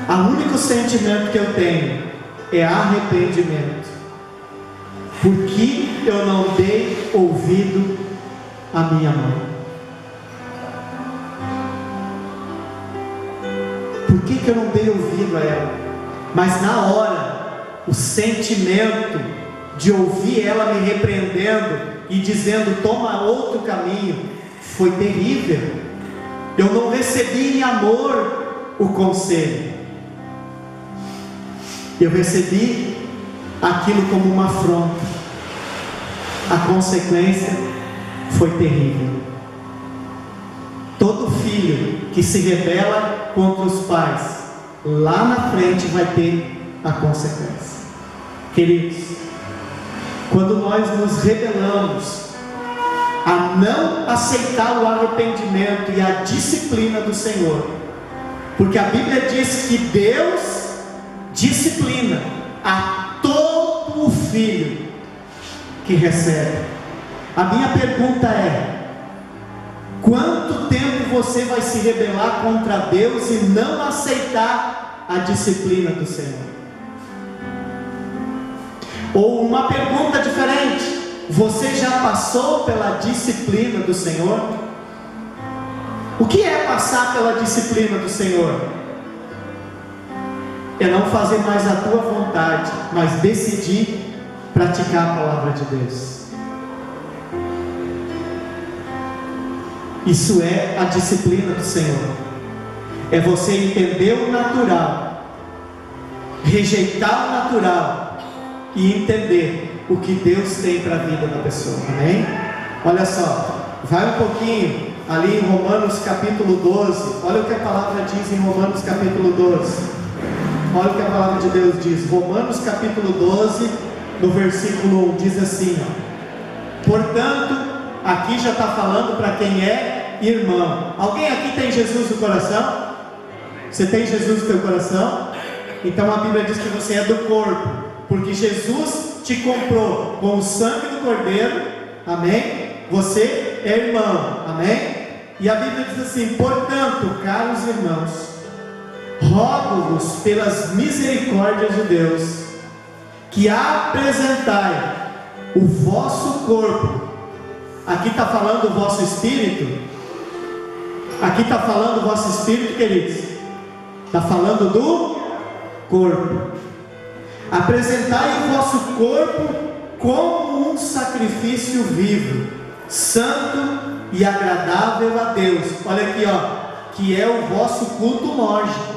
o único sentimento que eu tenho é arrependimento. Por que eu não dei ouvido à minha mãe? Por que eu não dei ouvido a ela? Mas na hora, o sentimento de ouvir ela me repreendendo e dizendo, toma outro caminho, foi terrível. Eu não recebi em amor o conselho. Eu recebi aquilo como uma afronta. A consequência foi terrível. Todo filho que se rebela contra os pais, lá na frente vai ter a consequência. Queridos, quando nós nos rebelamos a não aceitar o arrependimento e a disciplina do Senhor, porque a Bíblia diz que Deus disciplina a todo o filho que recebe. A minha pergunta é: quanto tempo você vai se rebelar contra Deus e não aceitar a disciplina do Senhor? Ou uma pergunta diferente: você já passou pela disciplina do Senhor? O que é passar pela disciplina do Senhor? É não fazer mais a tua vontade, mas decidir praticar a palavra de Deus. Isso é a disciplina do Senhor. É você entender o natural, rejeitar o natural e entender o que Deus tem para a vida da pessoa. Amém? Olha só, vai um pouquinho ali em Romanos capítulo 12. Olha o que a palavra diz em Romanos capítulo 12. Olha o que a palavra de Deus diz. Romanos capítulo 12, no versículo 1, diz assim, ó: portanto, aqui já está falando para quem é irmão. Alguém aqui tem Jesus no coração? Você tem Jesus no teu coração? Então a Bíblia diz que você é do corpo, porque Jesus te comprou com o sangue do Cordeiro, amém? Você é irmão, amém? E a Bíblia diz assim: portanto, caros irmãos, rogo-vos pelas misericórdias de Deus, que apresentai o vosso corpo. Aqui está falando o vosso espírito. Aqui está falando o vosso espírito, queridos. Está falando do corpo. Apresentai o vosso corpo como um sacrifício vivo, santo e agradável a Deus. Olha aqui, ó, que é o vosso culto lógico.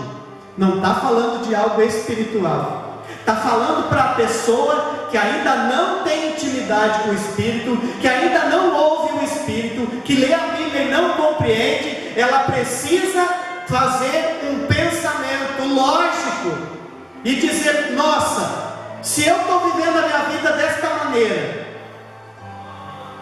Não está falando de algo espiritual. Está falando para a pessoa que ainda não tem intimidade com o Espírito, que ainda não ouve o Espírito, que lê a Bíblia e não compreende. Ela precisa fazer um pensamento lógico e dizer: nossa, se eu estou vivendo a minha vida desta maneira,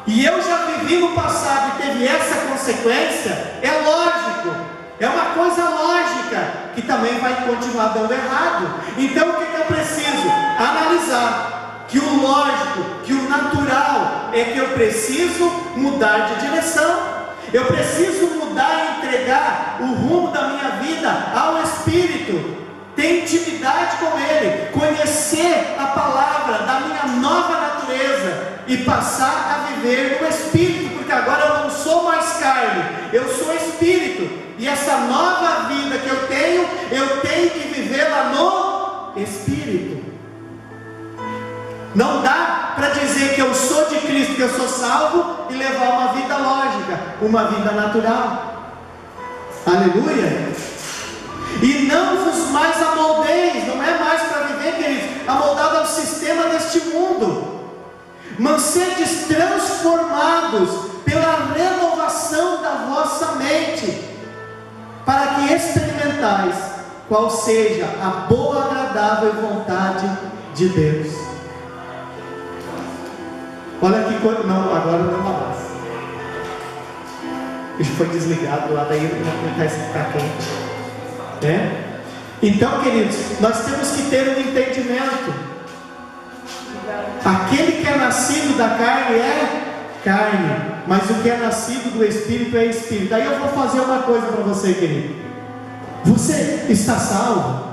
e eu já vivi no passado e teve essa consequência, é lógico, é uma coisa lógica que também vai continuar dando errado. Então o que eu preciso? Analisar que o lógico, que o natural é que eu preciso mudar de direção. Eu preciso mudar e entregar o rumo da minha vida ao Espírito, ter intimidade com Ele, conhecer a palavra da minha nova natureza e passar a viver no Espírito, porque agora eu não sou mais carne, eu sou Espírito, e essa nova vida que eu tenho que vivê-la no Espírito. Não dá para dizer que eu sou de Cristo, que eu sou salvo, e levar uma vida lógica, uma vida natural. Aleluia! E não vos mais amoldeis, não é mais para viver, queridos, amoldado ao sistema deste mundo, mas sedes transformados pela renovação da vossa mente, para que experimentais qual seja a boa, agradável vontade de Deus. Olha aqui, não, agora não abraça. Isso foi desligado lá, daí não está quente. Então, queridos, nós temos que ter um entendimento. Aquele que é nascido da carne é carne, mas o que é nascido do Espírito é Espírito. Aí eu vou fazer uma coisa para você, querido. Você está salvo?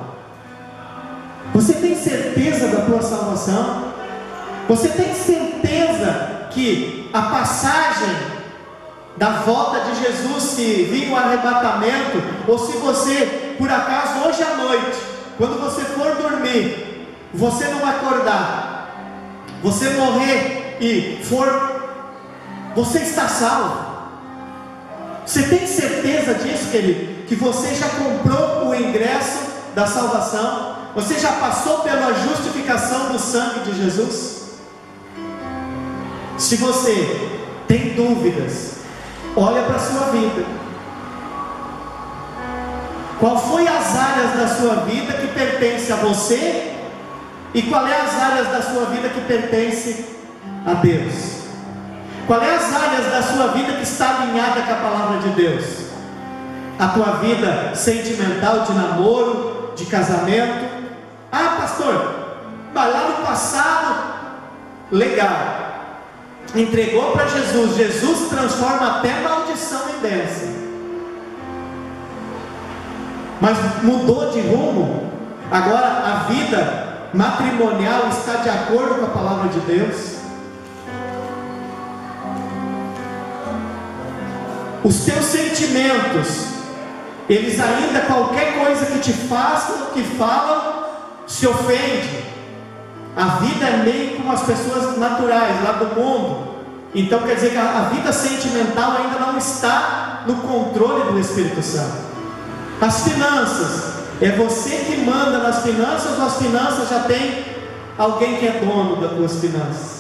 Você tem certeza da tua salvação? Você tem certeza que a passagem da volta de Jesus, se vir um arrebatamento, ou se você, por acaso, hoje à noite, quando você for dormir, você não acordar, você morrer e você está salvo? Você tem certeza disso, querido? Que você já comprou o ingresso da salvação? Você já passou pela justificação do sangue de Jesus? Se você tem dúvidas, olha para a sua vida. Qual foi as áreas da sua vida que pertence a você? E qual é as áreas da sua vida que pertence a Deus? Qual é as áreas da sua vida que está alinhada com a palavra de Deus? A tua vida sentimental, de namoro, de casamento? Ah, pastor, mas lá no passado, legal, entregou para Jesus, Jesus transforma até maldição em bênção, mas mudou de rumo. Agora a vida matrimonial está de acordo com a palavra de Deus? Os teus sentimentos, eles ainda, qualquer coisa que te façam, que falam, se ofende. A vida é meio como as pessoas naturais lá do mundo. Então quer dizer que a vida sentimental ainda não está no controle do Espírito Santo. As finanças, é você que manda nas finanças, ou as finanças já tem alguém que é dono das tuas finanças?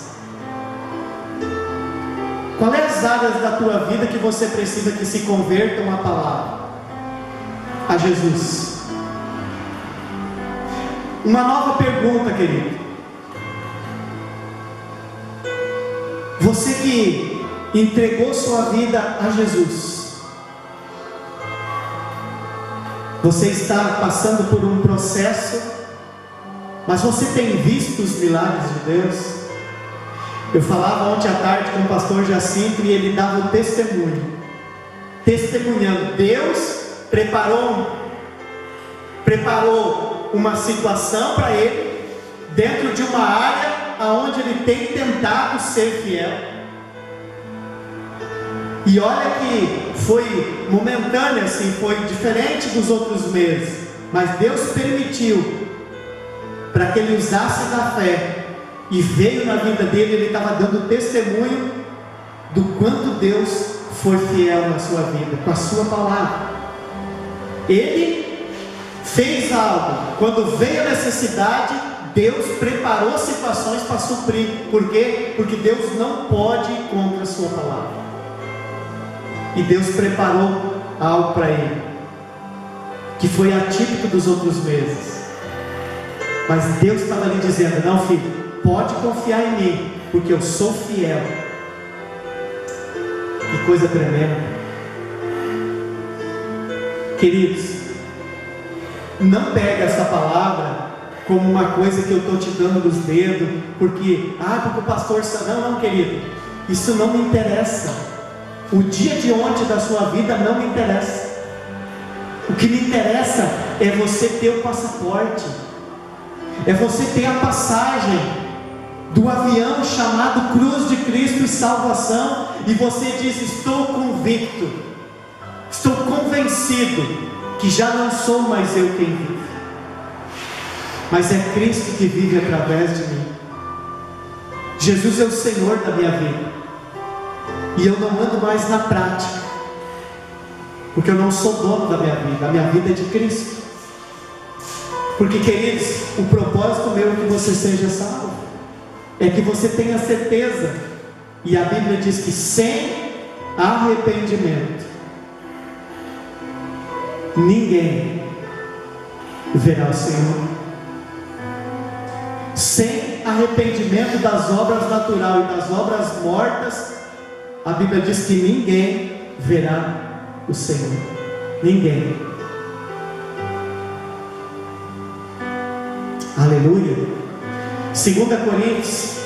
Qual é as áreas da tua vida que você precisa que se convertam à palavra? A Jesus. Uma nova pergunta, querido. Você que entregou sua vida a Jesus, você está passando por um processo, mas você tem visto os milagres de Deus? Eu falava ontem à tarde com o pastor Jacinto e ele dava o testemunho, testemunhando. Deus preparou uma situação para ele, dentro de uma área onde ele tem tentado ser fiel. E olha que foi momentâneo assim, foi diferente dos outros meses, mas Deus permitiu para que ele usasse da fé, e veio na vida dele. Ele estava dando testemunho do quanto Deus foi fiel na sua vida, com a sua palavra. Ele fez algo, quando veio a necessidade, Deus preparou situações para suprir. Por quê? Porque Deus não pode ir contra a sua palavra. E Deus preparou algo para ele, que foi atípico dos outros meses. Mas Deus estava lhe dizendo: não, filho, pode confiar em mim, porque eu sou fiel. Que coisa tremenda. Queridos, não pega essa palavra como uma coisa que eu estou te dando nos dedos, porque o pastor... Não, querido, isso não me interessa. O dia de ontem da sua vida não me interessa. O que me interessa é você ter o passaporte, é você ter a passagem do avião chamado Cruz de Cristo e Salvação, e você diz: estou convicto, estou convencido que já não sou mais eu quem vive, mas é Cristo que vive através de mim. Jesus é o Senhor da minha vida, e eu não ando mais na prática, porque eu não sou dono da minha vida. A minha vida é de Cristo. Porque, queridos, o propósito meu é que você seja salvo, é que você tenha certeza. E a Bíblia diz que sem arrependimento ninguém verá o Senhor. Sem arrependimento das obras naturais e das obras mortas, a Bíblia diz que ninguém verá o Senhor. Ninguém. Aleluia. 2 Coríntios,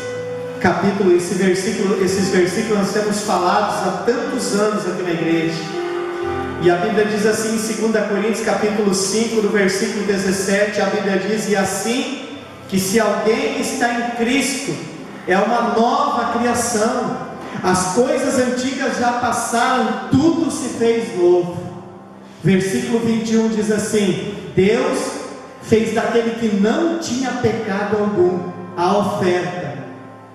capítulo, esses versículos nós temos falados há tantos anos aqui na igreja. E a Bíblia diz assim em 2 Coríntios capítulo 5, no versículo 17, a Bíblia diz: e assim, que se alguém está em Cristo, é uma nova criação, as coisas antigas já passaram, tudo se fez novo. Versículo 21 diz assim: Deus fez daquele que não tinha pecado algum a oferta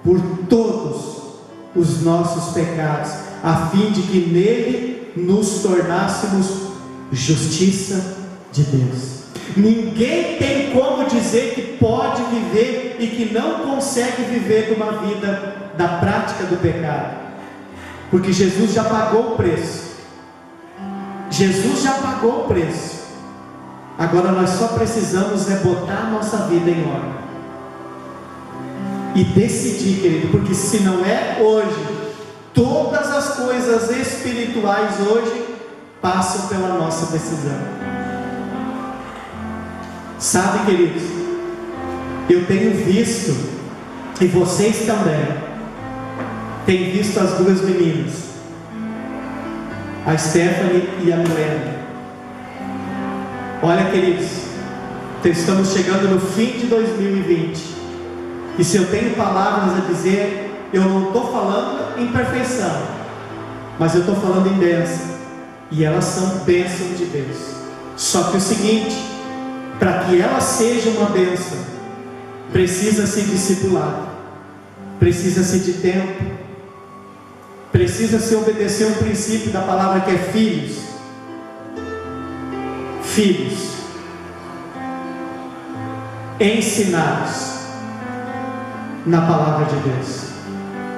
por todos os nossos pecados, a fim de que nele nos tornássemos justiça de Deus. Ninguém tem como dizer que pode viver e que não consegue viver de uma vida da prática do pecado, porque Jesus já pagou o preço. Jesus já pagou o preço. Agora nós só precisamos botar a nossa vida em ordem e decidir, querido, porque se não é hoje, todas as coisas espirituais hoje passam pela nossa decisão. Sabe, queridos, eu tenho visto, e vocês também têm visto as duas meninas, a Stephanie e a Milena. Olha, queridos, estamos chegando no fim de 2020, e se eu tenho palavras a dizer, eu não estou falando em perfeição, mas eu estou falando em bênção, e elas são bênção de Deus. Só que o seguinte, para que ela seja uma bênção, precisa-se de discipulado, precisa-se de tempo, precisa-se obedecer um princípio da palavra que é filhos. Filhos ensinados na palavra de Deus,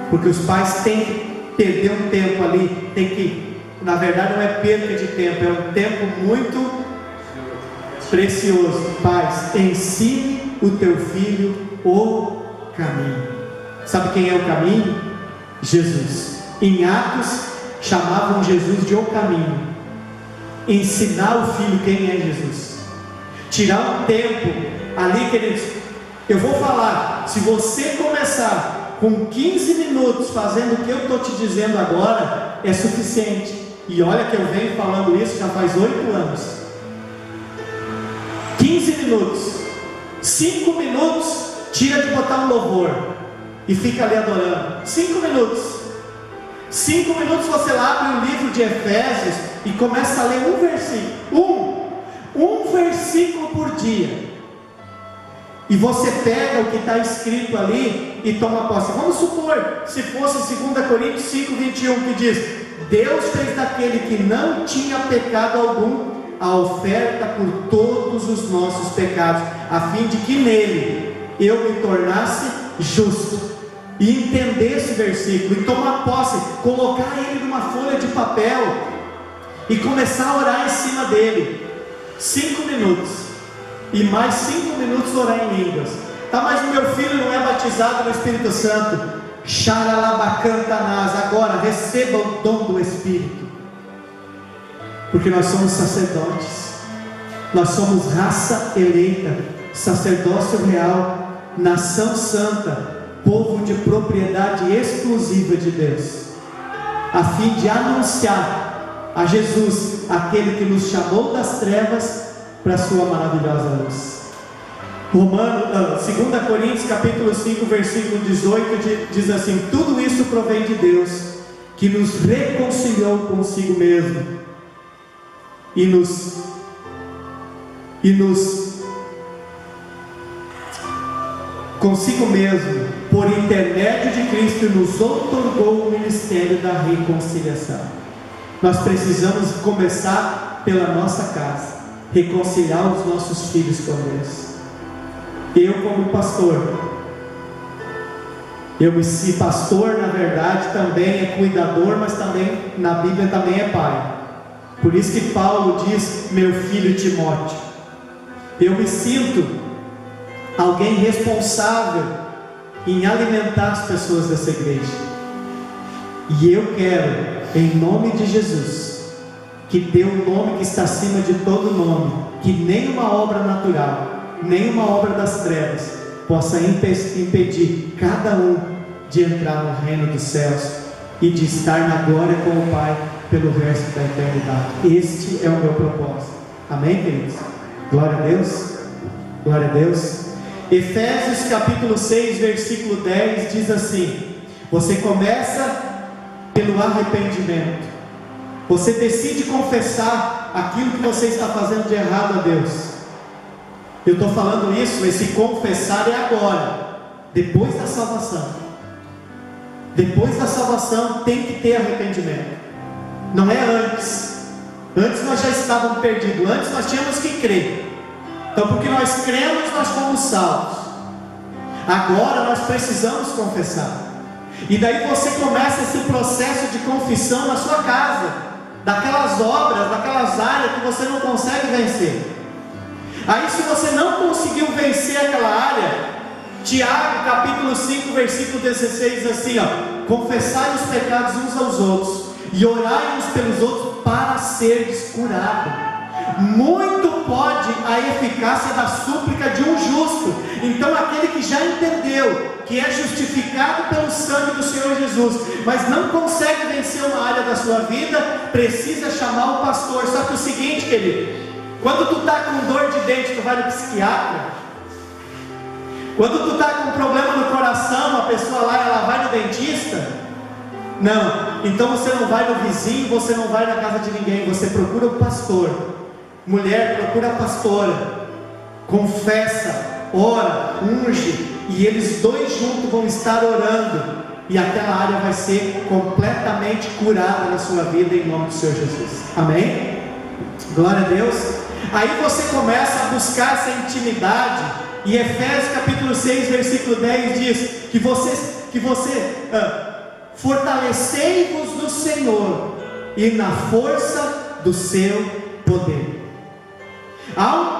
porque os pais têm perder um tempo ali, tem que, na verdade não é perda de tempo, é um tempo muito precioso. Pais, ensine o teu filho o caminho. Sabe quem é o caminho? Jesus. Em Atos chamavam Jesus de o caminho. Ensinar o filho quem é Jesus. Tirar um tempo ali, queridos. Eu vou falar, se você começar com 15 minutos fazendo o que eu estou te dizendo agora, é suficiente. E olha que eu venho falando isso já faz 8 anos. 15 minutos, 5 minutos, tira de botar um louvor e fica ali adorando. 5 minutos. 5 minutos você lá abre o livro de Efésios e começa a ler um versículo. Um versículo por dia. E você pega o que está escrito ali e toma posse. Vamos supor, se fosse 2 Coríntios 5, 21, que diz: Deus fez daquele que não tinha pecado algum a oferta por todos os nossos pecados, a fim de que nele eu me tornasse justo. E entender esse versículo, e tomar posse, colocar ele numa folha de papel, e começar a orar em cima dele. 5 minutos. E mais 5 minutos orar em línguas. Tá, mas o meu filho não é batizado no Espírito Santo. Xaralabacantanás. Agora receba o dom do Espírito. Porque nós somos sacerdotes. Nós somos raça eleita, sacerdócio real, nação santa, povo de propriedade exclusiva de Deus, a fim de anunciar a Jesus, aquele que nos chamou das trevas para a sua maravilhosa luz. 2 Coríntios capítulo 5, versículo 18 diz assim: tudo isso provém de Deus, que nos reconciliou consigo mesmo e nos consigo mesmo, por intermédio de Cristo, nos outorgou o ministério da reconciliação. Nós precisamos começar pela nossa casa, reconciliar os nossos filhos com Deus. Eu, como pastor, pastor na verdade também é cuidador, mas também na Bíblia também é pai. Por isso que Paulo diz: meu filho Timóteo. Eu me sinto alguém responsável em alimentar as pessoas dessa igreja. E eu quero, em nome de Jesus, que dê um nome que está acima de todo nome, que nenhuma obra natural, nenhuma obra das trevas possa impedir cada um de entrar no reino dos céus e de estar na glória com o Pai pelo resto da eternidade. Este é o meu propósito. Amém, queridos? Glória a Deus. Glória a Deus. Efésios capítulo 6, versículo 10 diz assim: você começa pelo arrependimento. Você decide confessar aquilo que você está fazendo de errado a Deus. Eu estou falando isso, esse confessar é agora, depois da salvação. Depois da salvação tem que ter arrependimento. Não é antes. Antes nós já estávamos perdidos. Antes nós tínhamos que crer. Então, porque nós cremos, nós fomos salvos. Agora nós precisamos confessar. E daí você começa esse processo de confissão na sua casa, daquelas obras, daquelas áreas que você não consegue vencer. Aí, se você não conseguiu vencer aquela área, Tiago capítulo 5, versículo 16 diz assim: confessai os pecados uns aos outros e orai uns pelos outros para seres curados. Muito pode a eficácia da súplica de um justo. Então, aquele que já entendeu que é justificado pelo sangue do Senhor Jesus, mas não consegue vencer uma área da sua vida, precisa chamar o pastor. Só que o seguinte, querido, quando tu está com dor de dente, tu vai no psiquiatra. Quando tu está com problema no coração, a pessoa lá, ela vai no dentista. Não, então você não vai no vizinho, você não vai na casa de ninguém, você procura o pastor. Mulher, procura a pastora, confessa, ora, unge, e eles dois juntos vão estar orando, e aquela área vai ser completamente curada na sua vida, em nome do Senhor Jesus. Amém? Glória a Deus. Aí você começa a buscar essa intimidade, e Efésios capítulo 6, versículo 10 diz que você fortalecei-vos no Senhor e na força do seu poder. Há um